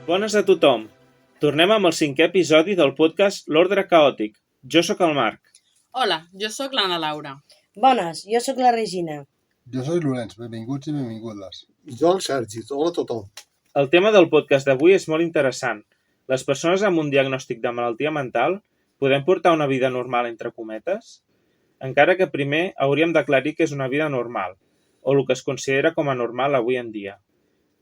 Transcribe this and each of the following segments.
Bones a tothom! Tornem amb el 5è episodi del podcast L'Ordre Caòtic. Jo sóc el Marc. Hola, jo sóc l'Anna Laura. Bones, jo sóc la Regina. Jo soc Llorenç, benvinguts i benvingudes. Jo el Sergi, hola a tothom. El tema del podcast d'avui és molt interessant. Les persones amb un diagnòstic de malaltia mental podem portar una vida normal entre cometes? Encara que primer hauríem d'aclarir què és una vida normal, o el que es considera com a normal avui en dia.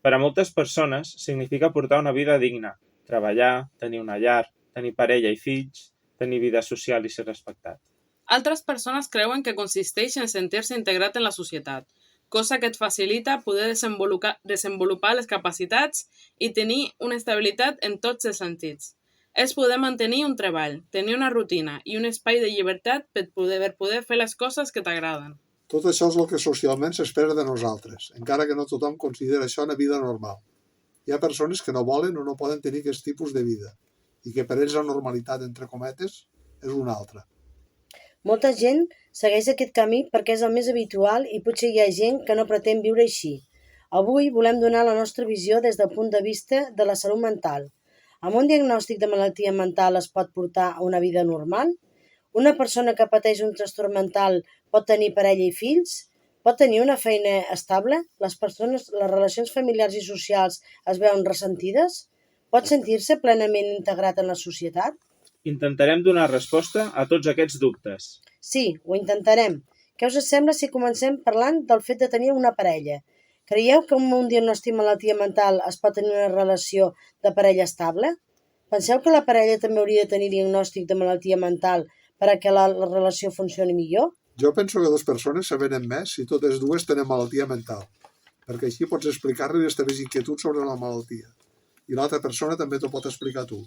Per a moltes persones significa portar una vida digna, treballar, tenir una llar, tenir parella i fills, tenir vida social i ser respectat. Altres persones creuen que consisteix en sentir-se integrat en la societat, cosa que et facilita poder desenvolupar les capacitats i tenir una estabilitat en tots els sentits. És poder mantenir un treball, tenir una rutina i un espai de llibertat per poder fer les coses que t'agraden. Tot això és el que socialment s'espera de nosaltres, encara que no tothom considera això una vida normal. Hi ha persones que no volen o no poden tenir aquest tipus de vida, i que per ells la normalitat, entre cometes, és una altra. Molta gent segueix aquest camí perquè és el més habitual i potser hi ha gent que no pretén viure així. Avui volem donar la nostra visió des del punt de vista de la salut mental. Amb un diagnòstic de malaltia mental es pot portar a una vida normal? Una persona que pateix un trastorn mental pot tenir parella i fills? Pot tenir una feina estable? Les relacions familiars i socials es veuen ressentides? Pot sentir-se plenament integrat en la societat? Intentarem donar resposta a tots aquests dubtes. Sí, ho intentarem. Què us sembla si comencem parlant del fet de tenir una parella? Creieu que amb un diagnòstic de malaltia mental es pot tenir una relació de parella estable? Penseu que la parella també hauria de tenir diagnòstic de malaltia mental per a que la relació funcioni millor? Jo penso que dues persones s'avenen més si totes dues tenen malaltia mental, perquè així pots explicar-li les teves inquietuds sobre la malaltia, i l'altra persona també t'ho pot explicar a tu.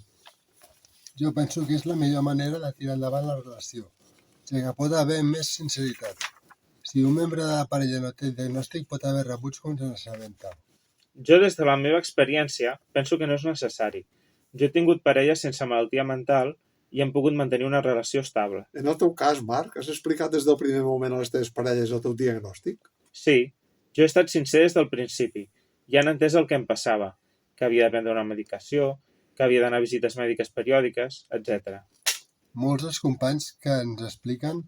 Jo penso que és la millor manera de tirar endavant la relació, ja que pot haver més sinceritat. Si un membre de la parella no té diagnòstic, pot haver rebuig com se n'assabenta. Jo, des de la meva experiència, penso que no és necessari. Jo he tingut parella sense malaltia mental i hem pogut mantenir una relació estable. En el teu cas, Marc, has explicat des del primer moment a les teves parelles el teu diagnòstic? Sí, jo he estat sincer des del principi i han entès el que em passava, que havia de prendre una medicació, que havia d'anar a visites mèdiques periòdiques, etc. Molts dels companys que ens expliquen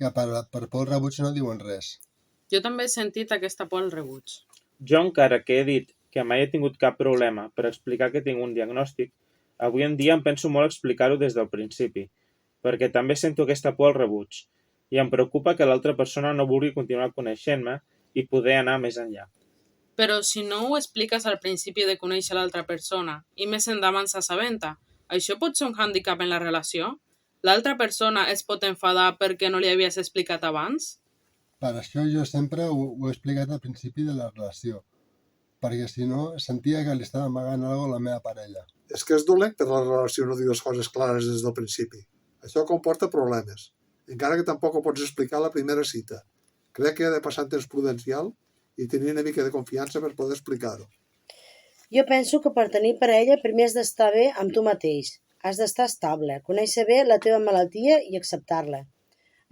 que per por al rebuig no diuen res. Jo també he sentit aquesta por al rebuig. Jo, encara que he dit que mai he tingut cap problema per explicar que tinc un diagnòstic, avui en dia em penso molt explicar-ho des del principi, perquè també sento aquesta por al rebuig i em preocupa que l'altra persona no vulgui continuar coneixent-me i poder anar més enllà. Però si no ho expliques al principi de conèixer l'altra persona i més endavant s'assabenta, això pot ser un hàndicap en la relació? L'altra persona es pot enfadar perquè no li havies explicat abans? Per això jo sempre ho he explicat al principi de la relació, perquè si no sentia que li estava amagant alguna cosa a la meva parella. És que és dolent per la relació no dir les coses clares des del principi. Això comporta problemes, encara que tampoc ho pots explicar a la primera cita. Crec que ha de passar en temps prudencial i tenir una mica de confiança per poder explicar-ho. Jo penso que per tenir parella primer has d'estar bé amb tu mateix. Has d'estar estable, conèixer bé la teva malaltia i acceptar-la.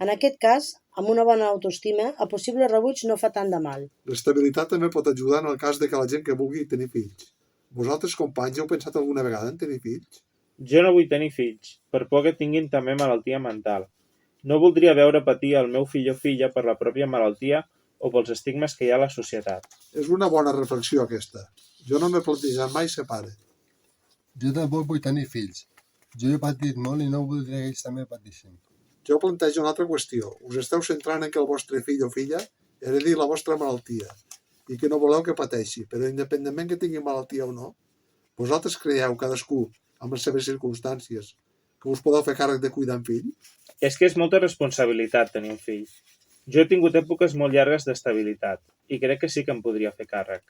En aquest cas, amb una bona autoestima, el possible rebuig no fa tant de mal. L'estabilitat també pot ajudar en el cas de que la gent que vulgui tenir fills. Vosaltres, companys, heu pensat alguna vegada en tenir fills? Jo no vull tenir fills, per por que tinguin també malaltia mental. No voldria veure patir el meu fill o filla per la pròpia malaltia o pels estigmes que hi ha a la societat. És una bona reflexió aquesta. Jo no m'he plantejat mai ser pare. Jo tampoc vull tenir fills. Jo he patit molt i no voldria que ells també patissin. Jo plantejo una altra qüestió. Us esteu centrant en que el vostre fill o filla heredi la vostra malaltia i que no voleu que pateixi, però independentment que tingui malaltia o no, vosaltres creieu, cadascú, amb les seves circumstàncies, que us podeu fer càrrec de cuidar un fill? És que és molta responsabilitat tenir un fill. Jo he tingut èpoques molt llargues d'estabilitat i crec que sí que em podria fer càrrec.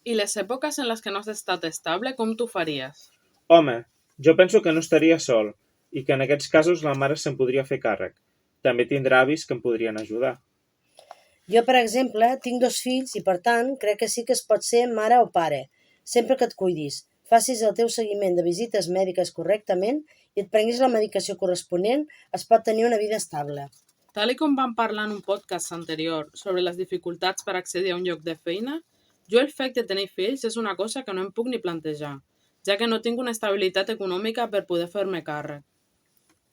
I les èpoques en les que no has estat estable, com t'ho faries? Home, jo penso que no estaria sol i que en aquests casos la mare se'n podria fer càrrec. També tindrà avis que em podrien ajudar. Jo, per exemple, tinc 2 fills i, per tant, crec que sí que es pot ser mare o pare, sempre que et cuidis, facis el teu seguiment de visites mèdiques correctament i et prenguis la medicació corresponent, es pot tenir una vida estable. Tal com vam parlar en un podcast anterior sobre les dificultats per accedir a un lloc de feina, jo el fet de tenir fills és una cosa que no em puc ni plantejar, ja que no tinc una estabilitat econòmica per poder fer-me càrrec.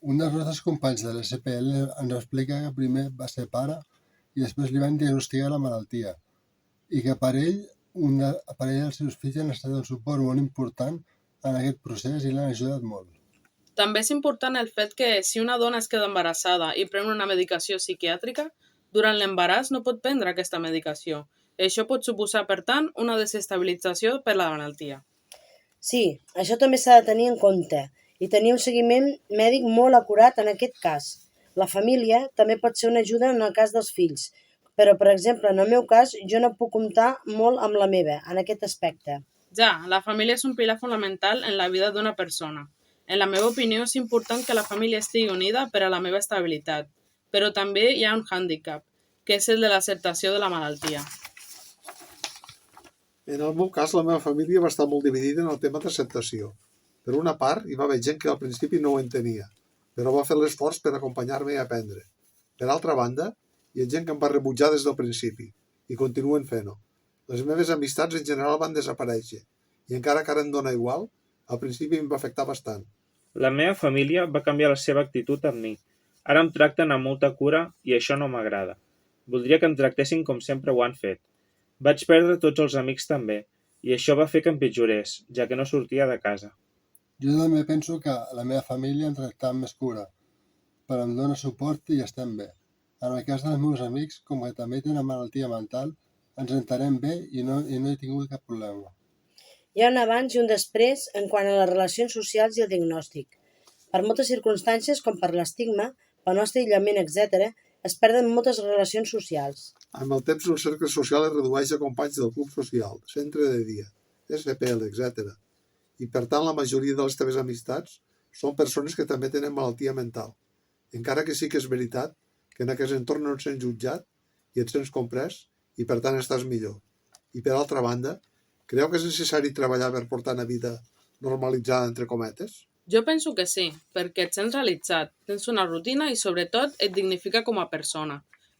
Un dels nostres companys de l'SPL ens explica que primer va ser pare i després li van diagnosticar la malaltia i que per ell i els seus fills han estat un suport molt important en aquest procés i l'han ajudat molt. També és important el fet que si una dona es queda embarassada i pren una medicació psiquiàtrica, durant l'embaràs no pot prendre aquesta medicació. Això pot suposar, per tant, una desestabilització per la malaltia. Sí, això també s'ha de tenir en compte i tenir un seguiment mèdic molt acurat en aquest cas. La família també pot ser una ajuda en el cas dels fills, però, per exemple, en el meu cas, jo no puc comptar molt amb la meva en aquest aspecte. Ja, la família és un pilar fonamental en la vida d'una persona. En la meva opinió, és important que la família estigui unida per a la meva estabilitat, però també hi ha un hàndicap, que és el de l'acceptació de la malaltia. En el meu cas, la meva família va estar molt dividida en el tema d'acceptació. Per una part, hi va haver gent que al principi no ho entenia, però va fer l'esforç per acompanyar-me i aprendre. Per altra banda, hi ha gent que em va rebutjar des del principi, i continuen fent-ho. Les meves amistats en general van desaparèixer, i encara que ara em dóna igual, al principi em va afectar bastant. La meva família va canviar la seva actitud amb mi. Ara em tracten amb molta cura i això no m'agrada. Voldria que em tractessin com sempre ho han fet. Vaig perdre tots els amics també, i això va fer que empitjorés, ja que no sortia de casa. Jo també penso que la meva família em tracta amb més cura, però em dona suport i estem bé. En el cas dels meus amics, com que també tenen malaltia mental, ens entenem bé i no he tingut cap problema. Hi ha un abans i un després en quant a les relacions socials i el diagnòstic. Per moltes circumstàncies, com per l'estigma, pel nostre aïllament, etc., es perden moltes relacions socials. Amb el temps, el cercle social es redueix a companys del club social, centre de dia, SPL, etc. I, per tant, la majoria de les teves amistats són persones que també tenen malaltia mental. Encara que sí que és veritat que en aquest entorn no et sents jutjat i et sents comprès i, per tant, estàs millor. I, per altra banda, creu que és necessari treballar per portar una vida normalitzada, entre cometes? Jo penso que sí, perquè et sents realitzat, tens una rutina i, sobretot, et dignifica com a persona.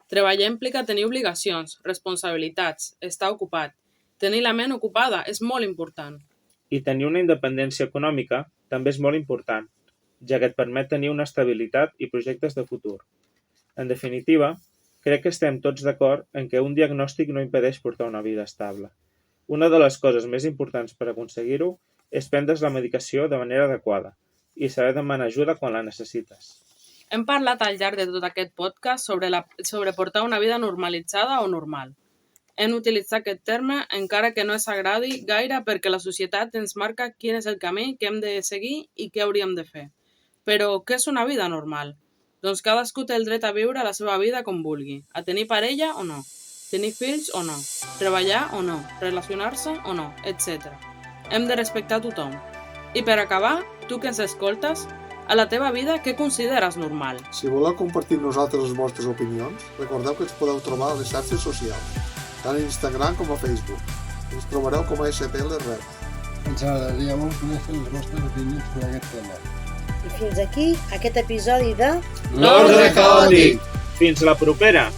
Treballar implica tenir obligacions, responsabilitats, estar ocupat. Tenir la ment ocupada és molt important. I tenir una independència econòmica també és molt important, ja que et permet tenir una estabilitat i projectes de futur. En definitiva, crec que estem tots d'acord en que un diagnòstic no impedeix portar una vida estable. Una de les coses més importants per aconseguir-ho és prendre's la medicació de manera adequada i saber demanar ajuda quan la necessites. Hem parlat al llarg de tot aquest podcast sobre portar una vida normalitzada o normal. Hem utilitzat aquest terme encara que no ens agradi gaire perquè la societat ens marca quin és el camí que hem de seguir i què hauríem de fer. Però què és una vida normal? Doncs cadascú té el dret a viure la seva vida com vulgui, a tenir parella o no, tenir fills o no, treballar o no, relacionar-se o no, etc. Hem de respectar tothom. I per acabar, tu que ens escoltes, a la teva vida què consideres normal? Si voleu compartir amb nosaltres les vostres opinions, recordeu que ens podeu trobar a les xarxes socials, tant a Instagram com a Facebook. Ens trobareu com a SPL Red. Ens agradaria molt conèixer les vostres opinions sobre aquest tema. I fins aquí aquest episodi de... L'Ordre Caòtic! Fins la propera!